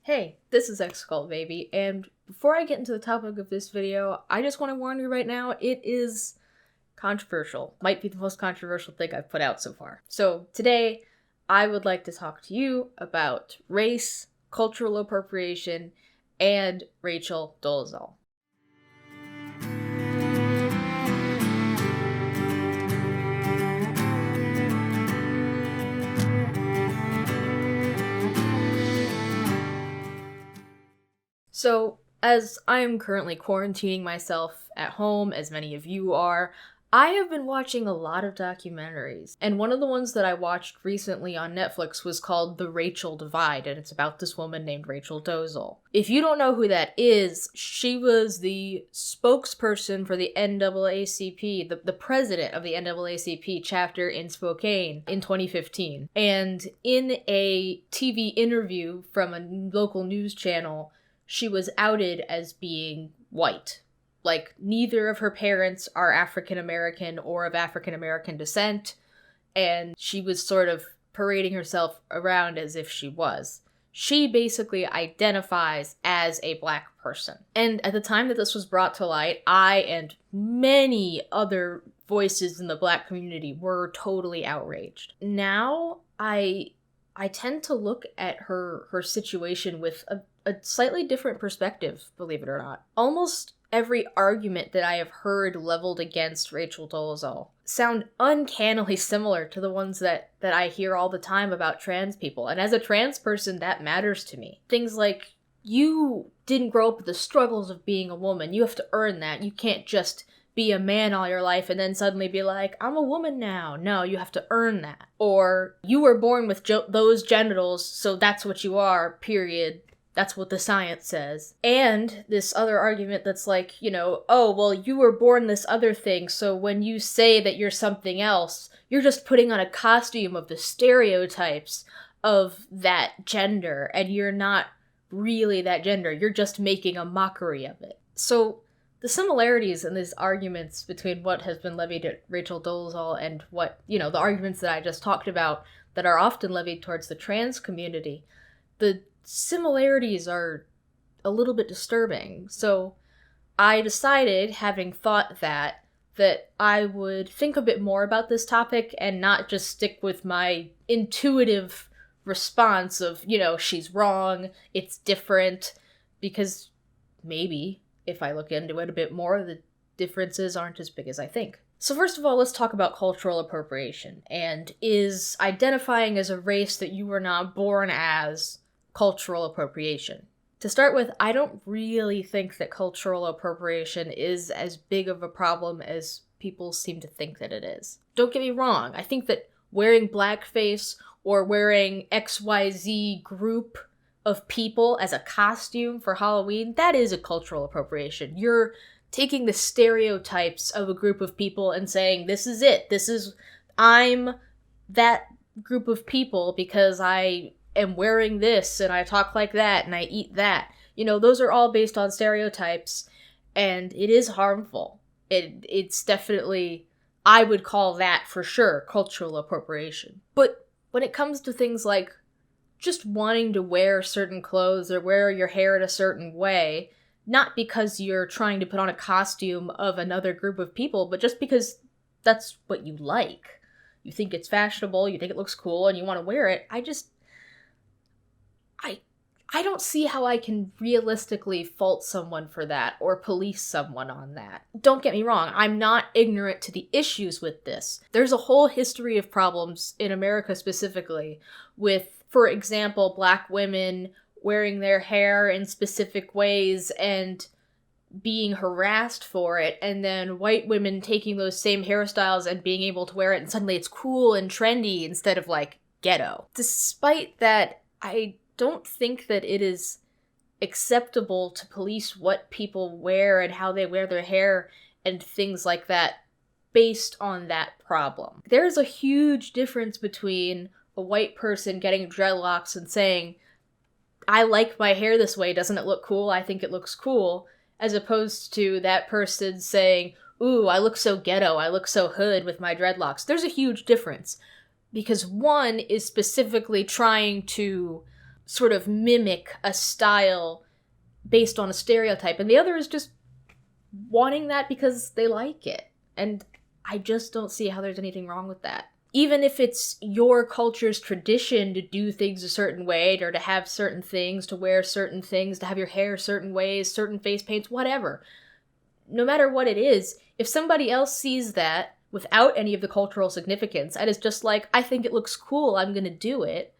Hey, this is X-Cult Baby, and before I get into the topic of this video, I just want to warn you right now, it is controversial. Might be the most controversial thing I've put out so far. So today, I would like to talk to you about race, cultural appropriation, and Rachel Dolezal. So, as I am currently quarantining myself at home, as many of you are, I have been watching a lot of documentaries. And one of the ones that I watched recently on Netflix was called The Rachel Divide, and it's about this woman named Rachel Dolezal. If you don't know who that is, she was the spokesperson for the NAACP, the president of the NAACP chapter in Spokane in 2015. And in a TV interview from a local news channel, she was outed as being white. Like, neither of her parents are African American or of African American descent, and she was sort of parading herself around as if she was. She basically identifies as a black person. And at the time that this was brought to light, I and many other voices in the black community were totally outraged. Now, I tend to look at her situation with a slightly different perspective, believe it or not. Almost every argument that I have heard leveled against Rachel Dolezal sound uncannily similar to the ones that I hear all the time about trans people. And as a trans person, that matters to me. Things like, you didn't grow up with the struggles of being a woman. You have to earn that. You can't just be a man all your life and then suddenly be like, I'm a woman now. No, you have to earn that. Or, you were born with those genitals, so that's what you are, period. That's what the science says. And this other argument that's like, oh, well, you were born this other thing, so when you say that you're something else, you're just putting on a costume of the stereotypes of that gender, and you're not really that gender. You're just making a mockery of it. So, the similarities in these arguments between what has been levied at Rachel Dolezal and what, the arguments that I just talked about that are often levied towards the trans community, the similarities are a little bit disturbing. So I decided, having thought that I would think a bit more about this topic and not just stick with my intuitive response of, she's wrong, it's different, because maybe if I look into it a bit more, the differences aren't as big as I think. So first of all, let's talk about cultural appropriation, and is identifying as a race that you were not born as cultural appropriation. To start with, I don't really think that cultural appropriation is as big of a problem as people seem to think that it is. Don't get me wrong, I think that wearing blackface or wearing XYZ group of people as a costume for Halloween, that is a cultural appropriation. You're taking the stereotypes of a group of people and saying, this is it, I'm that group of people because I am wearing this, and I talk like that, and I eat that. Those are all based on stereotypes, and it is harmful. It's definitely, I would call that, for sure, cultural appropriation. But when it comes to things like just wanting to wear certain clothes or wear your hair in a certain way, not because you're trying to put on a costume of another group of people, but just because that's what you like. You think it's fashionable, you think it looks cool, and you want to wear it. I don't see how I can realistically fault someone for that or police someone on that. Don't get me wrong, I'm not ignorant to the issues with this. There's a whole history of problems in America specifically with, for example, black women wearing their hair in specific ways and being harassed for it, and then white women taking those same hairstyles and being able to wear it, and suddenly it's cool and trendy instead of, ghetto. Despite that, I don't think that it is acceptable to police what people wear and how they wear their hair and things like that based on that problem. There's a huge difference between a white person getting dreadlocks and saying, I like my hair this way, doesn't it look cool? I think it looks cool, as opposed to that person saying, ooh, I look so ghetto, I look so hood with my dreadlocks. There's a huge difference, because one is specifically trying to sort of mimic a style based on a stereotype, and the other is just wanting that because they like it. And I just don't see how there's anything wrong with that. Even if it's your culture's tradition to do things a certain way, or to have certain things, to wear certain things, to have your hair certain ways, certain face paints, whatever. No matter what it is, if somebody else sees that without any of the cultural significance, and is just like, I think it looks cool, I'm gonna do it,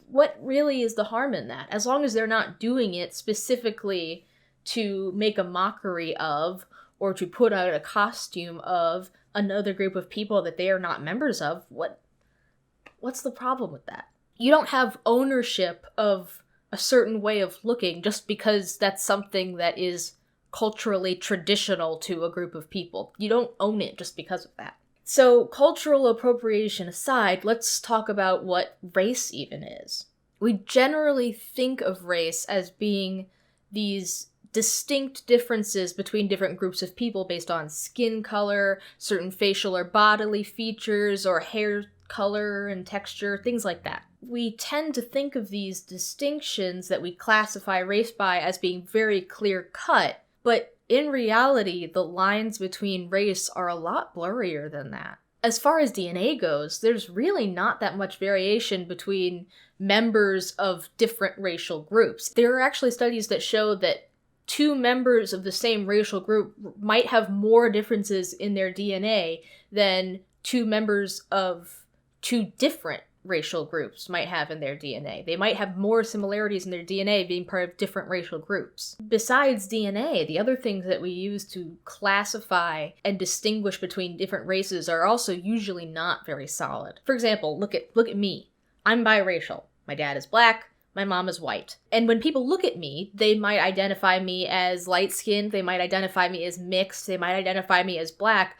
what really is the harm in that? As long as they're not doing it specifically to make a mockery of, or to put out a costume of another group of people that they are not members of, what's the problem with that? You don't have ownership of a certain way of looking just because that's something that is culturally traditional to a group of people. You don't own it just because of that. So, cultural appropriation aside, let's talk about what race even is. We generally think of race as being these distinct differences between different groups of people based on skin color, certain facial or bodily features, or hair color and texture, things like that. We tend to think of these distinctions that we classify race by as being very clear-cut, but in reality, the lines between race are a lot blurrier than that. As far as DNA goes, there's really not that much variation between members of different racial groups. There are actually studies that show that two members of the same racial group might have more differences in their DNA than two members of two different racial groups might have in their DNA. They might have more similarities in their DNA being part of different racial groups. Besides DNA, the other things that we use to classify and distinguish between different races are also usually not very solid. For example, look at me. I'm biracial. My dad is black. My mom is white. And when people look at me, they might identify me as light-skinned, they might identify me as mixed, they might identify me as black,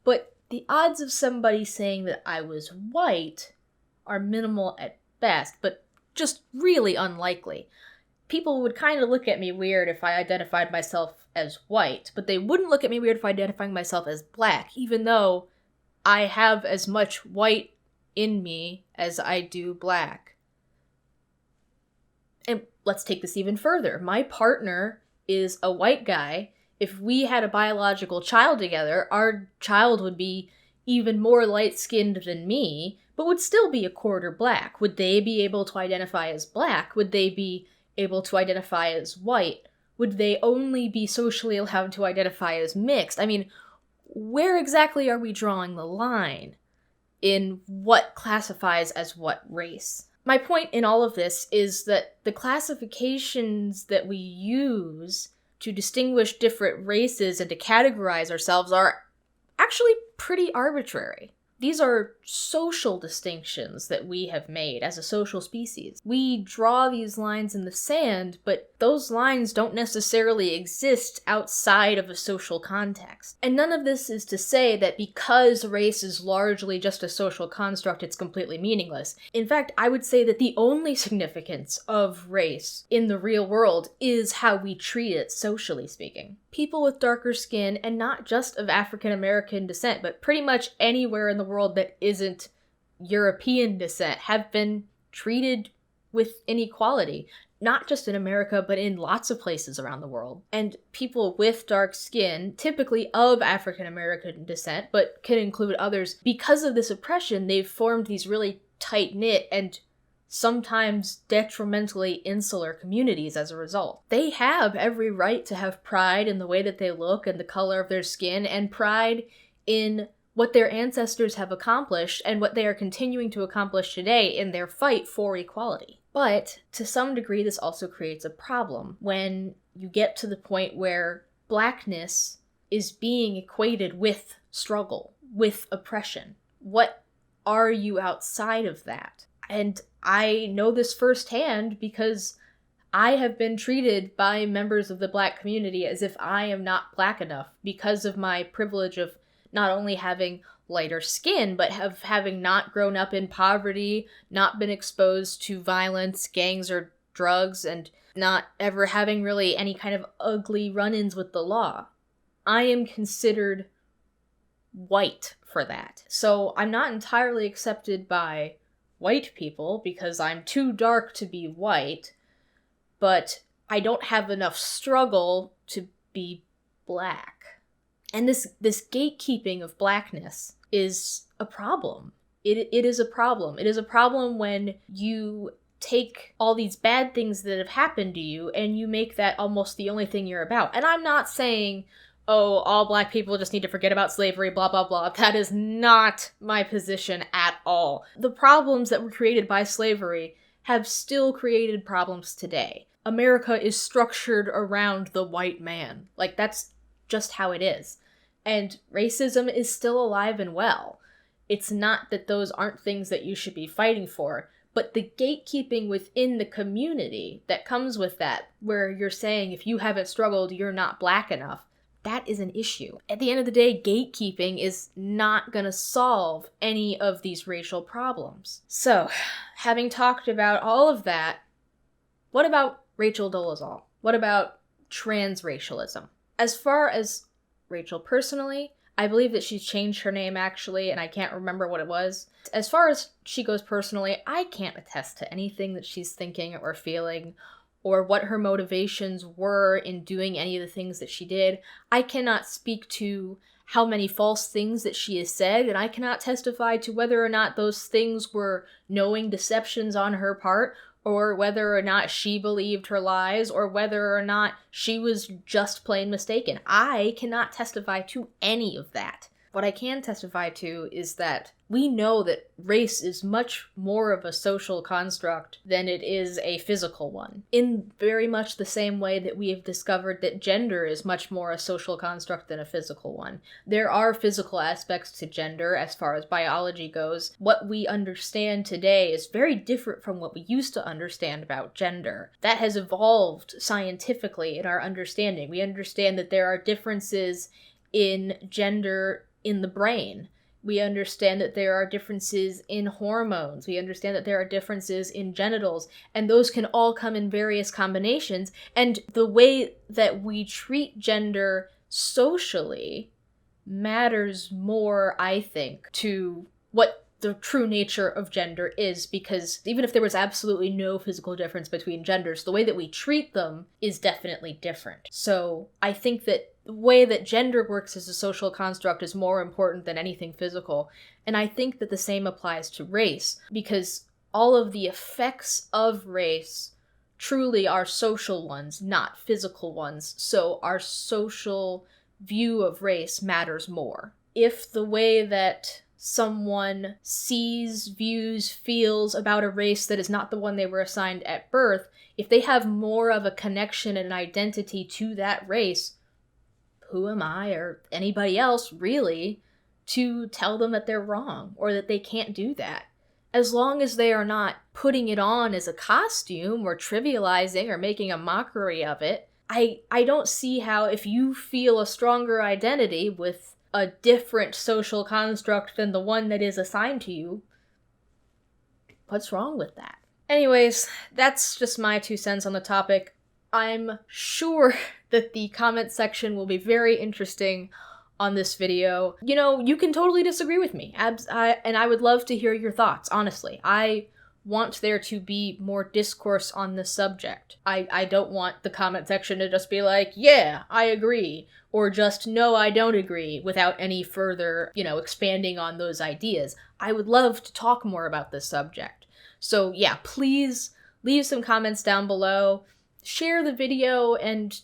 but the odds of somebody saying that I was white are minimal at best, but just really unlikely. People would kind of look at me weird if I identified myself as white, but they wouldn't look at me weird if I identified myself as black, even though I have as much white in me as I do black. And let's take this even further. My partner is a white guy. If we had a biological child together, our child would be even more light-skinned than me, but would still be a quarter black. Would they be able to identify as black? Would they be able to identify as white? Would they only be socially allowed to identify as mixed? I mean, where exactly are we drawing the line in what classifies as what race? My point in all of this is that the classifications that we use to distinguish different races and to categorize ourselves are actually pretty arbitrary. These are social distinctions that we have made as a social species. We draw these lines in the sand, but those lines don't necessarily exist outside of a social context. And none of this is to say that because race is largely just a social construct, it's completely meaningless. In fact, I would say that the only significance of race in the real world is how we treat it, socially speaking. People with darker skin, and not just of African American descent, but pretty much anywhere in the world that isn't European descent, have been treated with inequality. Not just in America, but in lots of places around the world. And people with dark skin, typically of African American descent, but can include others, because of this oppression, they've formed these really tight-knit and sometimes detrimentally insular communities as a result. They have every right to have pride in the way that they look and the color of their skin, and pride in what their ancestors have accomplished and what they are continuing to accomplish today in their fight for equality. But to some degree, this also creates a problem when you get to the point where blackness is being equated with struggle, with oppression. What are you outside of that? And I know this firsthand because I have been treated by members of the black community as if I am not black enough because of my privilege of not only having lighter skin, but of having not grown up in poverty, not been exposed to violence, gangs, or drugs, and not ever having really any kind of ugly run-ins with the law. I am considered white for that. So I'm not entirely accepted by white people because I'm too dark to be white, but I don't have enough struggle to be black. And this gatekeeping of blackness is a problem. It is a problem. It is a problem when you take all these bad things that have happened to you and you make that almost the only thing you're about. And I'm not saying, oh, all black people just need to forget about slavery, blah, blah, blah. That is not my position at all. The problems that were created by slavery have still created problems today. America is structured around the white man. Like, that's just how it is. And racism is still alive and well. It's not that those aren't things that you should be fighting for, but the gatekeeping within the community that comes with that, where you're saying if you haven't struggled, you're not black enough, that is an issue. At the end of the day, gatekeeping is not going to solve any of these racial problems. So, having talked about all of that, what about Rachel Dolezal? What about transracialism? As far as Rachel personally, I believe that she's changed her name actually, and I can't remember what it was. As far as she goes personally, I can't attest to anything that she's thinking or feeling, or what her motivations were in doing any of the things that she did. I cannot speak to how many false things that she has said, and I cannot testify to whether or not those things were knowing deceptions on her part, or whether or not she believed her lies, or whether or not she was just plain mistaken. I cannot testify to any of that. What I can testify to is that we know that race is much more of a social construct than it is a physical one. In very much the same way that we have discovered that gender is much more a social construct than a physical one. There are physical aspects to gender as far as biology goes. What we understand today is very different from what we used to understand about gender. That has evolved scientifically in our understanding. We understand that there are differences in gender in the brain. We understand that there are differences in hormones. We understand that there are differences in genitals, and those can all come in various combinations. And the way that we treat gender socially matters more, I think, to what the true nature of gender is, because even if there was absolutely no physical difference between genders, the way that we treat them is definitely different. So I think that the way that gender works as a social construct is more important than anything physical. And I think that the same applies to race, because all of the effects of race truly are social ones, not physical ones. So our social view of race matters more. If the way that someone sees, views, feels about a race that is not the one they were assigned at birth, if they have more of a connection and identity to that race, who am I or anybody else really to tell them that they're wrong or that they can't do that? As long as they are not putting it on as a costume or trivializing or making a mockery of it, I don't see how, if you feel a stronger identity with a different social construct than the one that is assigned to you, what's wrong with that? Anyways, that's just my 2 cents on the topic. I'm sure that the comment section will be very interesting on this video. You know, you can totally disagree with me, and I would love to hear your thoughts, honestly. I want there to be more discourse on this subject. I don't want the comment section to just be like, yeah, I agree, or just, no, I don't agree, without any further, expanding on those ideas. I would love to talk more about this subject. So yeah, please leave some comments down below, share the video, and,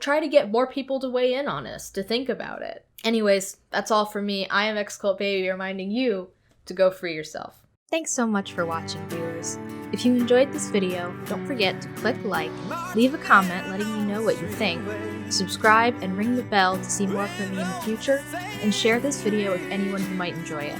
try to get more people to weigh in on this, to think about it. Anyways, that's all from me. I am Xcult Baby, reminding you to go free yourself. Thanks so much for watching, viewers. If you enjoyed this video, don't forget to click like, leave a comment letting me know what you think, subscribe and ring the bell to see more from me in the future, and share this video with anyone who might enjoy it.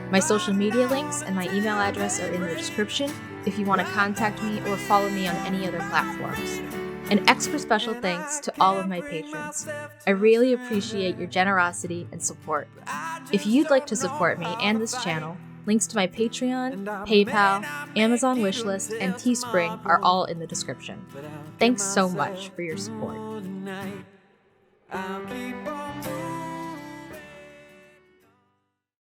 My social media links and my email address are in the description if you want to contact me or follow me on any other platforms. An extra special thanks to all of my patrons. I really appreciate your generosity and support. If you'd like to support me and this channel, links to my Patreon, PayPal, Amazon wishlist, and Teespring are all in the description. Thanks so much for your support.